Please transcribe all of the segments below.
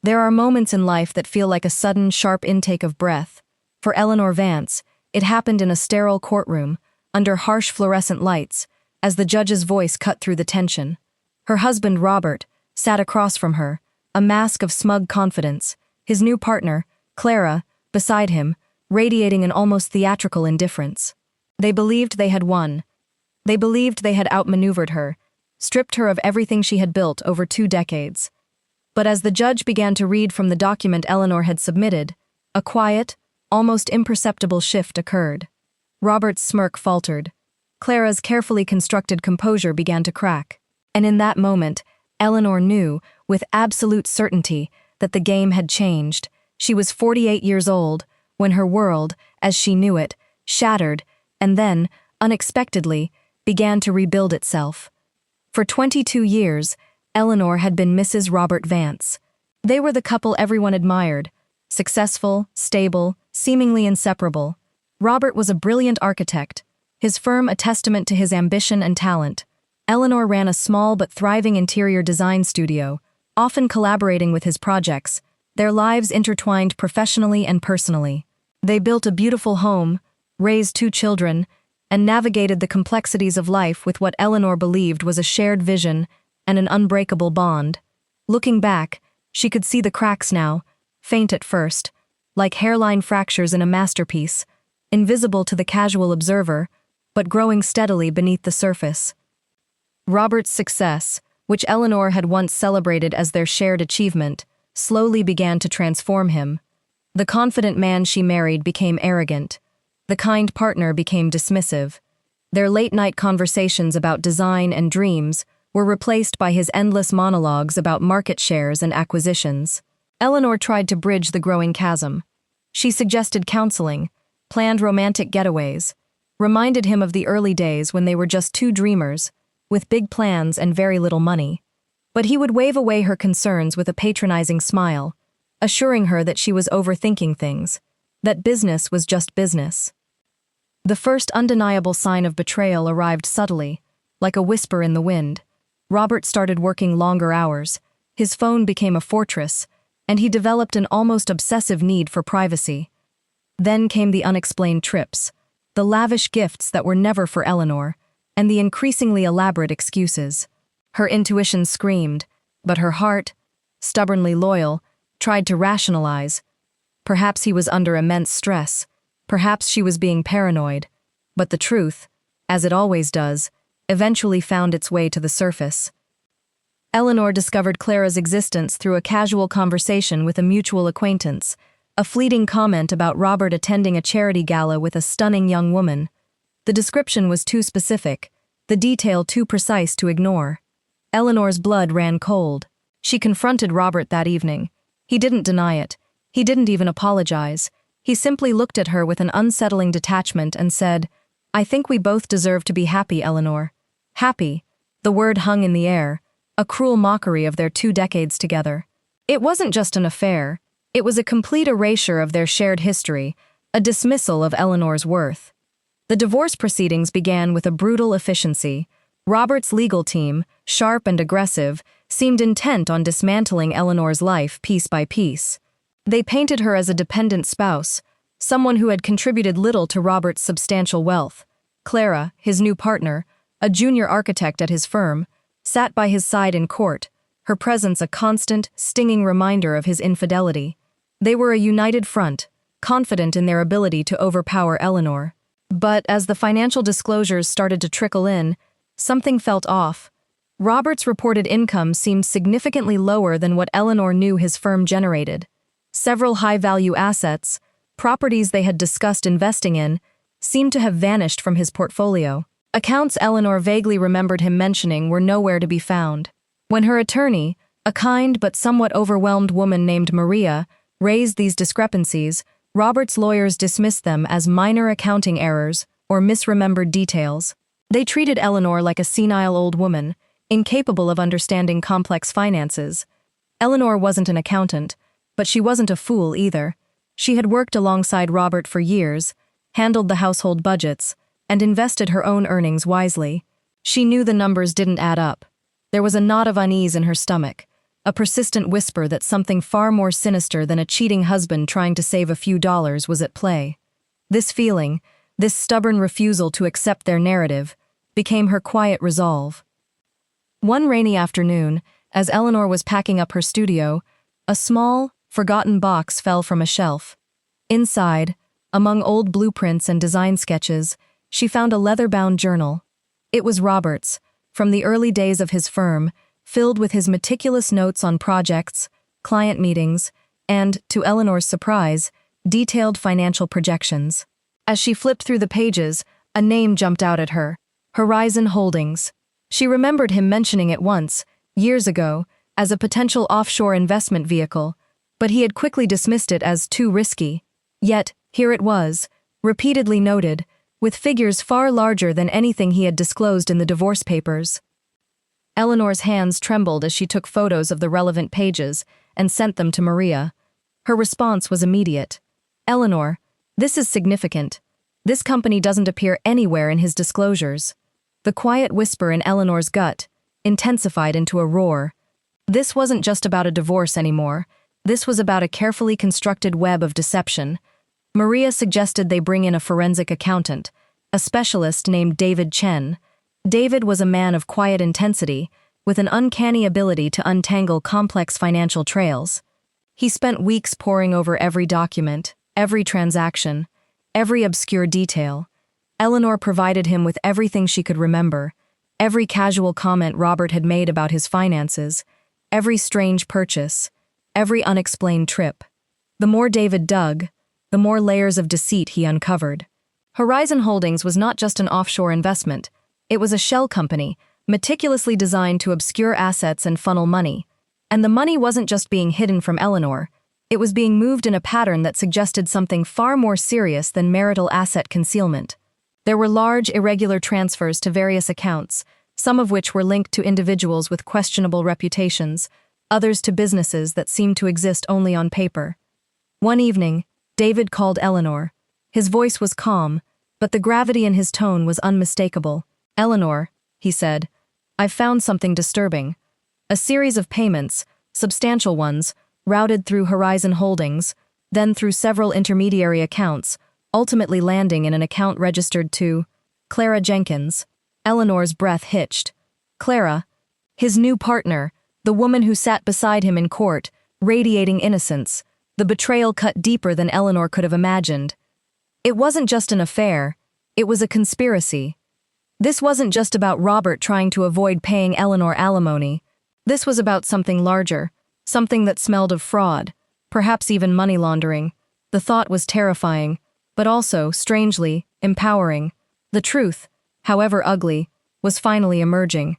There are moments in life that feel like a sudden, sharp intake of breath. For Eleanor Vance, it happened in a sterile courtroom, under harsh fluorescent lights, as the judge's voice cut through the tension. Her husband, Robert, sat across from her, a mask of smug confidence, his new partner, Clara, beside him, radiating an almost theatrical indifference. They believed they had won. They believed they had outmaneuvered her, stripped her of everything she had built over 2 decades. But as the judge began to read from the document Eleanor had submitted, a quiet, almost imperceptible shift occurred. Robert's smirk faltered. Clara's carefully constructed composure began to crack. And in that moment, Eleanor knew, with absolute certainty, that the game had changed. She was 48 years old, when her world, as she knew it, shattered, and then, unexpectedly, began to rebuild itself. For 22 years, Eleanor had been Mrs. Robert Vance. They were the couple everyone admired, successful, stable, seemingly inseparable. Robert was a brilliant architect, his firm a testament to his ambition and talent. Eleanor ran a small but thriving interior design studio, often collaborating with his projects, their lives intertwined professionally and personally. They built a beautiful home, raised 2 children, and navigated the complexities of life with what Eleanor believed was a shared vision and an unbreakable bond. Looking back, she could see the cracks now, faint at first, like hairline fractures in a masterpiece, invisible to the casual observer, but growing steadily beneath the surface. Robert's success, which Eleanor had once celebrated as their shared achievement, slowly began to transform him. The confident man she married became arrogant. The kind partner became dismissive. Their late-night conversations about design and dreams were replaced by his endless monologues about market shares and acquisitions. Eleanor tried to bridge the growing chasm. She suggested counseling, planned romantic getaways, reminded him of the early days when they were just 2 dreamers, with big plans and very little money. But he would wave away her concerns with a patronizing smile, assuring her that she was overthinking things, that business was just business. The first undeniable sign of betrayal arrived subtly, like a whisper in the wind. Robert started working longer hours, his phone became a fortress, and he developed an almost obsessive need for privacy. Then came the unexplained trips, the lavish gifts that were never for Eleanor, and the increasingly elaborate excuses. Her intuition screamed, but her heart, stubbornly loyal, tried to rationalize. Perhaps he was under immense stress, perhaps she was being paranoid, but the truth, as it always does, eventually found its way to the surface. Eleanor discovered Clara's existence through a casual conversation with a mutual acquaintance, a fleeting comment about Robert attending a charity gala with a stunning young woman. The description was too specific, the detail too precise to ignore. Eleanor's blood ran cold. She confronted Robert that evening. He didn't deny it. He didn't even apologize. He simply looked at her with an unsettling detachment and said, "I think we both deserve to be happy, Eleanor." Happy. The word hung in the air, a cruel mockery of their 2 decades together. It wasn't just an affair. It was a complete erasure of their shared history, a dismissal of Eleanor's worth. The divorce proceedings began with a brutal efficiency. Robert's legal team, sharp and aggressive, seemed intent on dismantling Eleanor's life piece by piece. They painted her as a dependent spouse, someone who had contributed little to Robert's substantial wealth. Clara, his new partner, a junior architect at his firm, sat by his side in court, her presence a constant, stinging reminder of his infidelity. They were a united front, confident in their ability to overpower Eleanor. But as the financial disclosures started to trickle in, something felt off. Robert's reported income seemed significantly lower than what Eleanor knew his firm generated. Several high-value assets, properties they had discussed investing in, seemed to have vanished from his portfolio. Accounts Eleanor vaguely remembered him mentioning were nowhere to be found. When her attorney, a kind but somewhat overwhelmed woman named Maria, raised these discrepancies, Robert's lawyers dismissed them as minor accounting errors or misremembered details. They treated Eleanor like a senile old woman, incapable of understanding complex finances. Eleanor wasn't an accountant, but she wasn't a fool either. She had worked alongside Robert for years, handled the household budgets, and invested her own earnings wisely. She knew the numbers didn't add up. There was a knot of unease in her stomach. a persistent whisper that something far more sinister than a cheating husband trying to save a few dollars was at play. This feeling, this stubborn refusal to accept their narrative, became her quiet resolve. One rainy afternoon, as Eleanor was packing up her studio, a small, forgotten box fell from a shelf. Inside, among old blueprints and design sketches, she found a leather-bound journal. It was Robert's, from the early days of his firm, filled with his meticulous notes on projects, client meetings, and, to Eleanor's surprise, detailed financial projections. As she flipped through the pages, a name jumped out at her: Horizon Holdings. She remembered him mentioning it once, years ago, as a potential offshore investment vehicle, but he had quickly dismissed it as too risky. Yet, here it was, repeatedly noted, with figures far larger than anything he had disclosed in the divorce papers. Eleanor's hands trembled as she took photos of the relevant pages and sent them to Maria. Her response was immediate. "Eleanor, this is significant. This company doesn't appear anywhere in his disclosures." The quiet whisper in Eleanor's gut intensified into a roar. This wasn't just about a divorce anymore. This was about a carefully constructed web of deception. Maria suggested they bring in a forensic accountant, a specialist named David Chen. David was a man of quiet intensity, with an uncanny ability to untangle complex financial trails. He spent weeks poring over every document, every transaction, every obscure detail. Eleanor provided him with everything she could remember, every casual comment Robert had made about his finances, every strange purchase, every unexplained trip. The more David dug, the more layers of deceit he uncovered. Horizon Holdings was not just an offshore investment. It was a shell company, meticulously designed to obscure assets and funnel money. And the money wasn't just being hidden from Eleanor. It was being moved in a pattern that suggested something far more serious than marital asset concealment. There were large, irregular transfers to various accounts, some of which were linked to individuals with questionable reputations, others to businesses that seemed to exist only on paper. One evening, David called Eleanor. His voice was calm, but the gravity in his tone was unmistakable. "Eleanor," he said, "I've found something disturbing. A series of payments, substantial ones, routed through Horizon Holdings, then through several intermediary accounts, ultimately landing in an account registered to Clara Jenkins." Eleanor's breath hitched. Clara, his new partner, the woman who sat beside him in court, radiating innocence. The betrayal cut deeper than Eleanor could have imagined. It wasn't just an affair, it was a conspiracy. This wasn't just about Robert trying to avoid paying Eleanor alimony. This was about something larger, something that smelled of fraud, perhaps even money laundering. The thought was terrifying, but also, strangely, empowering. The truth, however ugly, was finally emerging.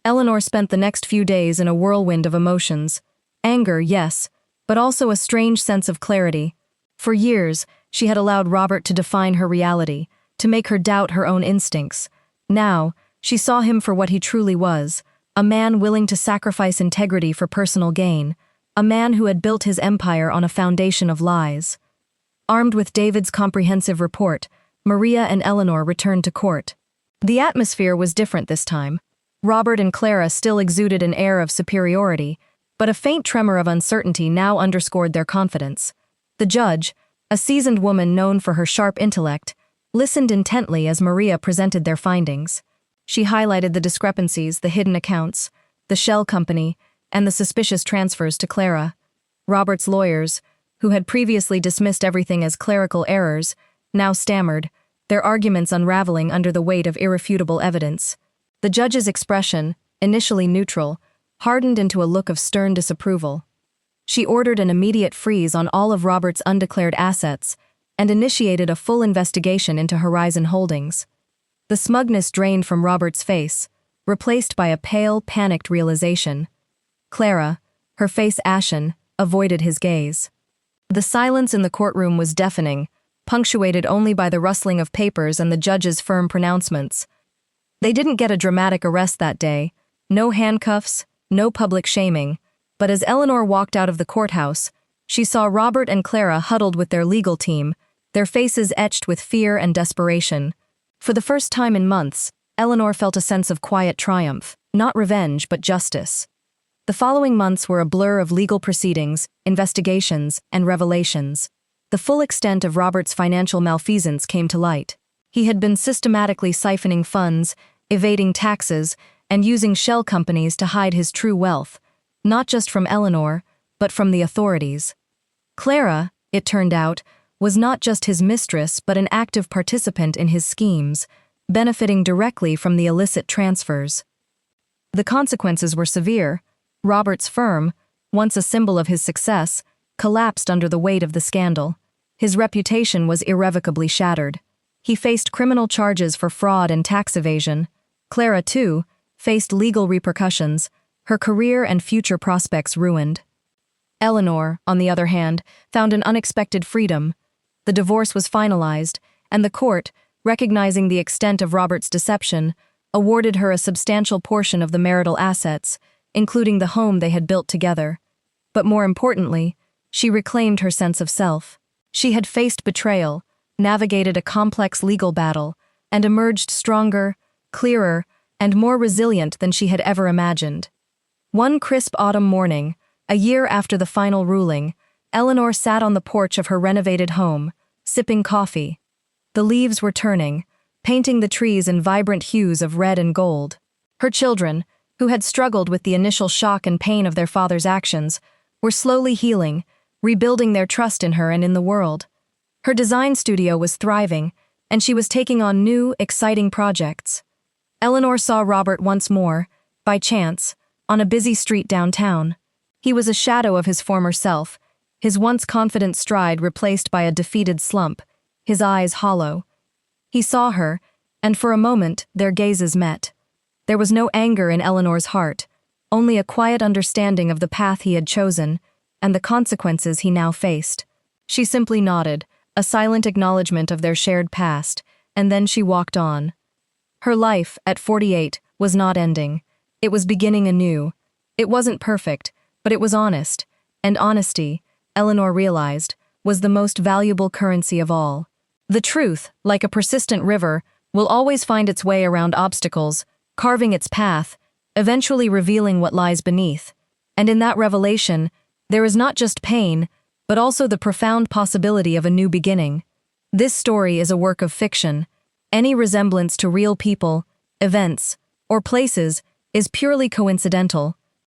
Eleanor spent the next few days in a whirlwind of emotions. Anger, yes, but also a strange sense of clarity. For years, she had allowed Robert to define her reality, to make her doubt her own instincts. Now, she saw him for what he truly was, a man willing to sacrifice integrity for personal gain, a man who had built his empire on a foundation of lies. Armed with David's comprehensive report, Maria and Eleanor returned to court. The atmosphere was different this time. Robert and Clara still exuded an air of superiority, but a faint tremor of uncertainty now underscored their confidence. The judge, a seasoned woman known for her sharp intellect, listened intently as Maria presented their findings. She highlighted the discrepancies, the hidden accounts, the shell company, and the suspicious transfers to Clara. Robert's lawyers, who had previously dismissed everything as clerical errors, now stammered, their arguments unraveling under the weight of irrefutable evidence. The judge's expression, initially neutral, hardened into a look of stern disapproval. She ordered an immediate freeze on all of Robert's undeclared assets and initiated a full investigation into Horizon Holdings. The smugness drained from Robert's face, replaced by a pale, panicked realization. Clara, her face ashen, avoided his gaze. The silence in the courtroom was deafening, punctuated only by the rustling of papers and the judge's firm pronouncements. They didn't get a dramatic arrest that day, no handcuffs, no public shaming, but as Eleanor walked out of the courthouse, she saw Robert and Clara huddled with their legal team, their faces etched with fear and desperation. For the first time in months, Eleanor felt a sense of quiet triumph, not revenge but justice. The following months were a blur of legal proceedings, investigations, and revelations. The full extent of Robert's financial malfeasance came to light. He had been systematically siphoning funds, evading taxes, and using shell companies to hide his true wealth, not just from Eleanor, but from the authorities. Clara, it turned out, was not just his mistress but an active participant in his schemes, benefiting directly from the illicit transfers. The consequences were severe. Robert's firm, once a symbol of his success, collapsed under the weight of the scandal. His reputation was irrevocably shattered. He faced criminal charges for fraud and tax evasion. Clara, too, faced legal repercussions, her career and future prospects ruined. Eleanor, on the other hand, found an unexpected freedom. The divorce was finalized, and the court, recognizing the extent of Robert's deception, awarded her a substantial portion of the marital assets, including the home they had built together. But more importantly, she reclaimed her sense of self. She had faced betrayal, navigated a complex legal battle, and emerged stronger, clearer, and more resilient than she had ever imagined. One crisp autumn morning, a year after the final ruling, Eleanor sat on the porch of her renovated home, sipping coffee. The leaves were turning, painting the trees in vibrant hues of red and gold. Her children, who had struggled with the initial shock and pain of their father's actions, were slowly healing, rebuilding their trust in her and in the world. Her design studio was thriving, and she was taking on new, exciting projects. Eleanor saw Robert once more, by chance, on a busy street downtown. He was a shadow of his former self, his once confident stride replaced by a defeated slump, his eyes hollow. He saw her, and for a moment their gazes met. There was no anger in Eleanor's heart, only a quiet understanding of the path he had chosen, and the consequences he now faced. She simply nodded, a silent acknowledgement of their shared past, and then she walked on. Her life, at 48, was not ending. It was beginning anew. It wasn't perfect, but it was honest, and honesty, Eleanor realized, was the most valuable currency of all. The truth, like a persistent river, will always find its way around obstacles, carving its path, eventually revealing what lies beneath. And in that revelation, there is not just pain, but also the profound possibility of a new beginning. This story is a work of fiction. Any resemblance to real people, events, or places is purely coincidental.